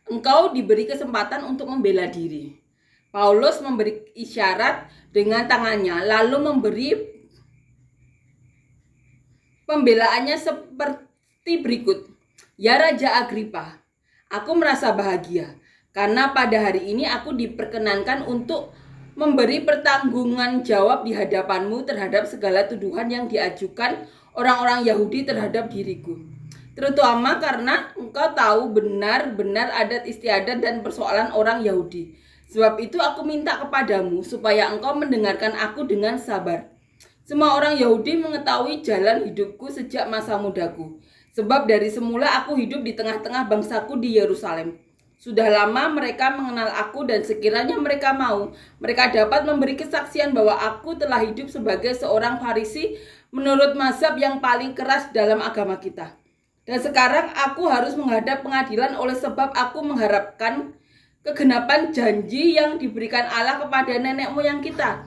engkau diberi kesempatan untuk membela diri. Paulus memberi isyarat dengan tangannya, lalu memberi pembelaannya seperti berikut. Ya Raja Agripa, aku merasa bahagia karena pada hari ini aku diperkenankan untuk memberi pertanggungan jawab di hadapanmu terhadap segala tuduhan yang diajukan orang-orang Yahudi terhadap diriku. Terutama karena engkau tahu benar-benar adat istiadat dan persoalan orang Yahudi. Sebab itu aku minta kepadamu supaya engkau mendengarkan aku dengan sabar. Semua orang Yahudi mengetahui jalan hidupku sejak masa mudaku. Sebab dari semula aku hidup di tengah-tengah bangsaku di Yerusalem. Sudah lama mereka mengenal aku dan sekiranya mereka mau, mereka dapat memberi kesaksian bahwa aku telah hidup sebagai seorang Farisi menurut mazhab yang paling keras dalam agama kita. Dan sekarang aku harus menghadap pengadilan oleh sebab aku mengharapkan kegenapan janji yang diberikan Allah kepada nenek moyang kita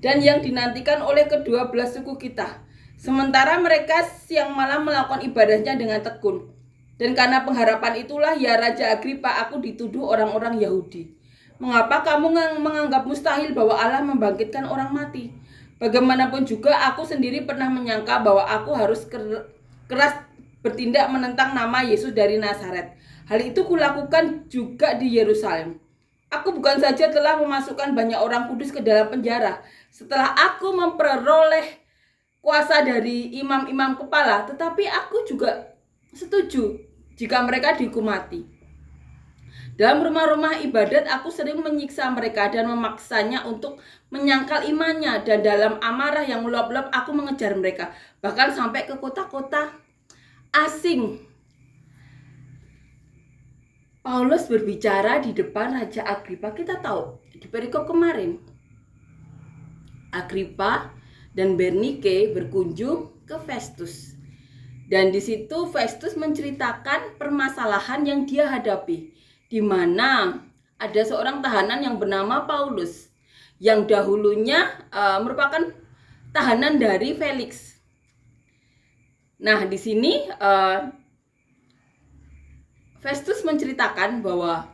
dan yang dinantikan oleh kedua belah suku kita. Sementara mereka yang malah melakukan ibadahnya dengan tekun. Dan karena pengharapan itulah ya Raja Agripa, aku dituduh orang-orang Yahudi. Mengapa kamu menganggap mustahil bahwa Allah membangkitkan orang mati? Bagaimanapun juga aku sendiri pernah menyangka bahwa aku harus keras bertindak menentang nama Yesus dari Nazaret. Hal itu kulakukan juga di Yerusalem. Aku bukan saja telah memasukkan banyak orang kudus ke dalam penjara setelah aku memperoleh kuasa dari imam-imam kepala, tetapi aku juga setuju jika mereka dihukum mati. Dalam rumah-rumah ibadat aku sering menyiksa mereka dan memaksanya untuk menyangkal imannya, dan dalam amarah yang meluap-luap aku mengejar mereka, bahkan sampai ke kota-kota asing. Paulus berbicara di depan Raja Agripa. Kita tahu di perikop kemarin Agripa dan Bernike berkunjung ke Festus. Dan di situ Festus menceritakan permasalahan yang dia hadapi, di mana ada seorang tahanan yang bernama Paulus yang dahulunya merupakan tahanan dari Felix. Nah, di sini Festus menceritakan bahwa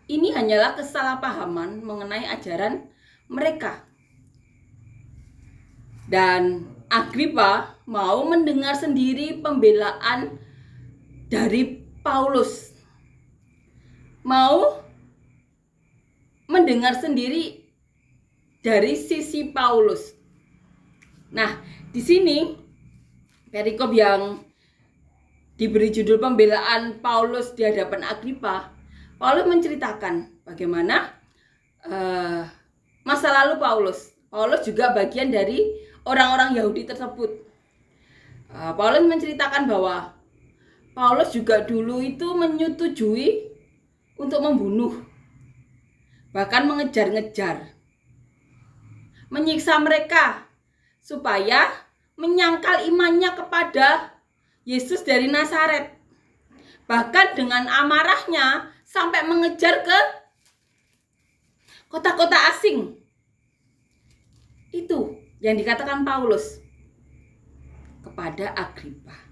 ini hanyalah kesalahpahaman mengenai ajaran mereka. Dan Agripa mau mendengar sendiri pembelaan dari Paulus. Mau mendengar sendiri dari sisi Paulus. Nah, di sini perikop yang diberi judul pembelaan Paulus di hadapan Agripa, Paulus menceritakan bagaimana masa lalu Paulus. Paulus juga bagian dari orang-orang Yahudi tersebut. Paulus menceritakan bahwa Paulus juga dulu itu menyetujui untuk membunuh, bahkan mengejar-ngejar, menyiksa mereka supaya menyangkal imannya kepada Yesus dari Nazaret. Bahkan dengan amarahnya sampai mengejar ke kota-kota asing. Itu yang dikatakan Paulus kepada Agripa.